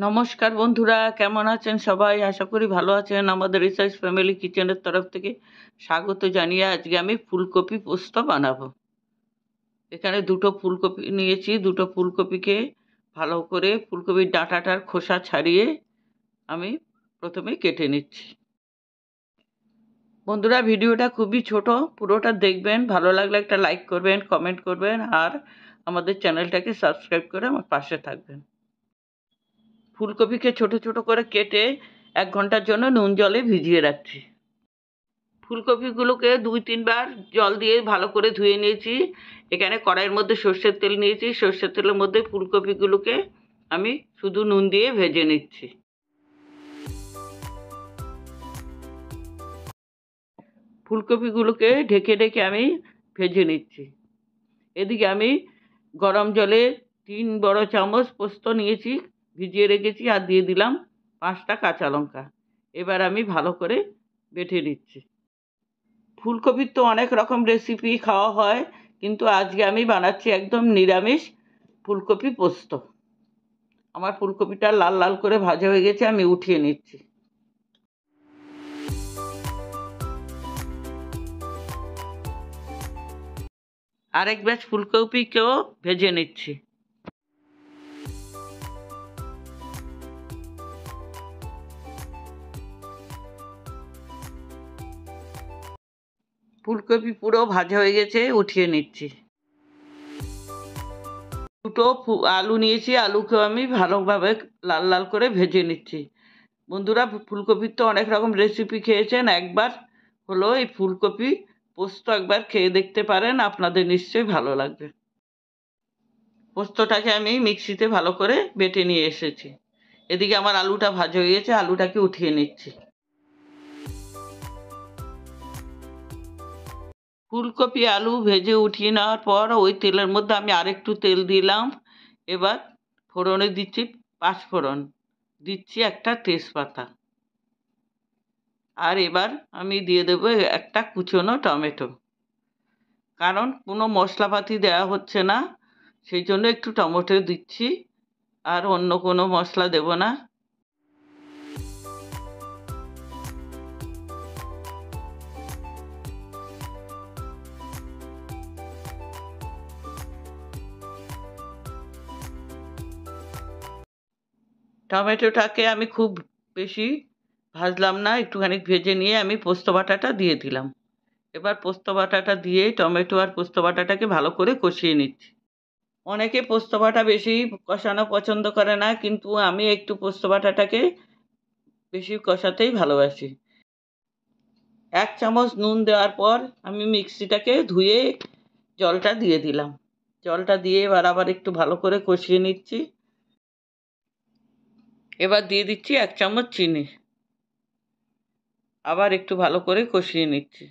নমস্কার বন্ধুরা, কেমন আছেন সবাই? আশা করি ভালো আছেন। আমাদের রিসার্চ ফ্যামিলি কিচেনের তরফ থেকে স্বাগত জানিয়ে আজকে আমি ফুলকপি পোস্ত বানাবো। এখানে দুটো ফুলকপি নিয়েছি। দুটো ফুলকপিকে ভালো করে ফুলকপির ডাঁটাটার খোসা ছাড়িয়ে আমি প্রথমে কেটে নিচ্ছি। বন্ধুরা, ভিডিওটা খুবই ছোট, পুরোটা দেখবেন। ভালো লাগলে একটা লাইক করবেন, কমেন্ট করবেন, আর আমাদের চ্যানেলটাকে সাবস্ক্রাইব করে আমার পাশে থাকবেন। ফুলকপিকে ছোট ছোট করে কেটে 1 ঘন্টার জন্য নুন জলে ভিজিয়ে রাখছি। ফুলকপিগুলোকে 2-3 বার জল দিয়ে ভালো করে ধুয়ে নিয়েছি। এখানে কড়াইয়ের মধ্যে সর্ষের তেল নিয়েছি। সর্ষের তেলের মধ্যে ফুলকপিগুলোকে আমি শুধু নুন দিয়ে ভেজে নিচ্ছি। ফুলকপিগুলোকে ঢেকে ঢেকে আমি ভেজে নিচ্ছি। এদিকে আমি গরম জলে 3 বড় চামচ পোস্ত নিয়েছি, ভিজিয়ে রেখেছি, আর দিয়ে দিলাম 5টা কাঁচা লঙ্কা। এবার আমি ভালো করে বেটে নিচ্ছি। ফুলকপির তো অনেক রকম রেসিপি খাওয়া হয়, কিন্তু আজকে আমি বানাচ্ছি একদম নিরামিষ ফুলকপি পোস্ত। আমার ফুলকপিটা লাল লাল করে ভাজা হয়ে গেছে, আমি উঠিয়ে নিচ্ছি। আরেক ব্যাচ ফুলকপিকেও ভেজে নিচ্ছি। ফুলকপি পুরো ভাজা হয়ে গেছে, উঠিয়ে নিচ্ছি। দুটো আলু নিয়েছি, আলুকেও আমি ভালোভাবে লাল লাল করে ভেজে নিচ্ছি। বন্ধুরা, ফুলকপির তো অনেক রকম রেসিপি খেয়েছেন, একবার হলো এই ফুলকপি পোস্ত একবার খেয়ে দেখতে পারেন, আপনাদের নিশ্চয়ই ভালো লাগবে। পোস্তটাকে আমি মিক্সিতে ভালো করে বেটে নিয়ে এসেছি। এদিকে আমার আলুটা ভাজা হয়ে গেছে, আলুটাকে উঠিয়ে নিচ্ছি। ফুলকপি আলু ভেজে উঠিয়ে নেওয়ার পর ওই তেলের মধ্যে আমি আরেকটু তেল দিলাম। এবার ফোড়নে দিচ্ছি 5 ফোড়ন, দিচ্ছি একটা তেজপাতা, আর এবার আমি দিয়ে দেবো একটা কুচনো টমেটো। কারণ কোনো মশলাপাতি দেওয়া হচ্ছে না, সেই জন্য একটু টমেটো দিচ্ছি, আর অন্য কোনো মশলা দেব না। টমেটোটাকে আমি খুব বেশি ভাজলাম না, একটুখানি ভেজে নিয়ে আমি পোস্ত বাটাটা দিয়ে দিলাম। এবার পোস্ত বাটাটা দিয়ে টমেটো আর পোস্ত বাটাটাকে ভালো করে কষিয়ে নিচ্ছি। অনেকে পোস্ত বাটা বেশি কষানো পছন্দ করে না, কিন্তু আমি একটু পোস্ত বাটাটাকে বেশি কষাতেই ভালোবাসি। 1 চামচ নুন দেওয়ার পর আমি মিক্সিটাকে ধুয়ে জলটা দিয়ে দিলাম। জলটা দিয়ে এবার আবার একটু ভালো করে কষিয়ে নিচ্ছি। এবার দিয়ে দিচ্ছি 1 চামচ চিনি, আবার একটু ভালো করে কষিয়ে নিচ্ছি।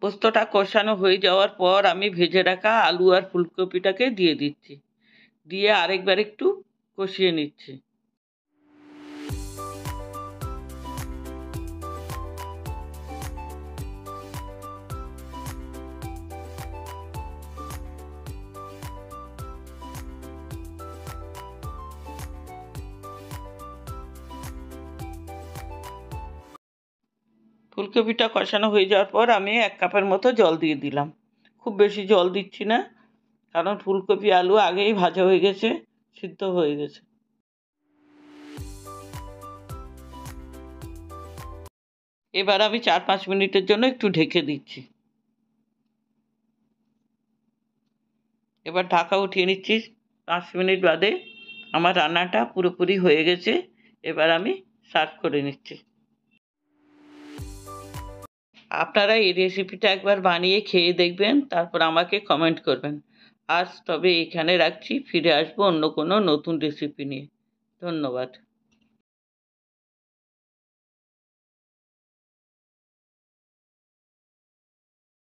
পোস্তটা কষানো হয়ে যাওয়ার পর আমি ভেজে রাখা আলু আর ফুলকপিটাকে দিয়ে দিচ্ছি, দিয়ে আরেকবার একটু কষিয়ে নিচ্ছি। ফুলকপিটা কষানো হয়ে যাওয়ার পর আমি 1 কাপের মতো জল দিয়ে দিলাম। খুব বেশি জল দিচ্ছি না, কারণ ফুলকপি আলু আগেই ভাজা হয়ে গেছে, সিদ্ধ হয়ে গেছে। এবার আমি 4-5 মিনিটের জন্য একটু ঢেকে দিচ্ছি। এবার ঢাকা উঠিয়ে নিচ্ছি। 5 মিনিট বাদে আমার রান্নাটা পুরোপুরি হয়ে গেছে। এবার আমি সার্ভ করে নিচ্ছি। আপনারা এই রেসিপিটা একবার বানিয়ে খেয়ে দেখবেন, তারপর আমাকে কমেন্ট করবেন। আজ তবে এখানে রাখছি, ফিরে আসবো অন্য কোনো নতুন রেসিপি নিয়ে। ধন্যবাদ।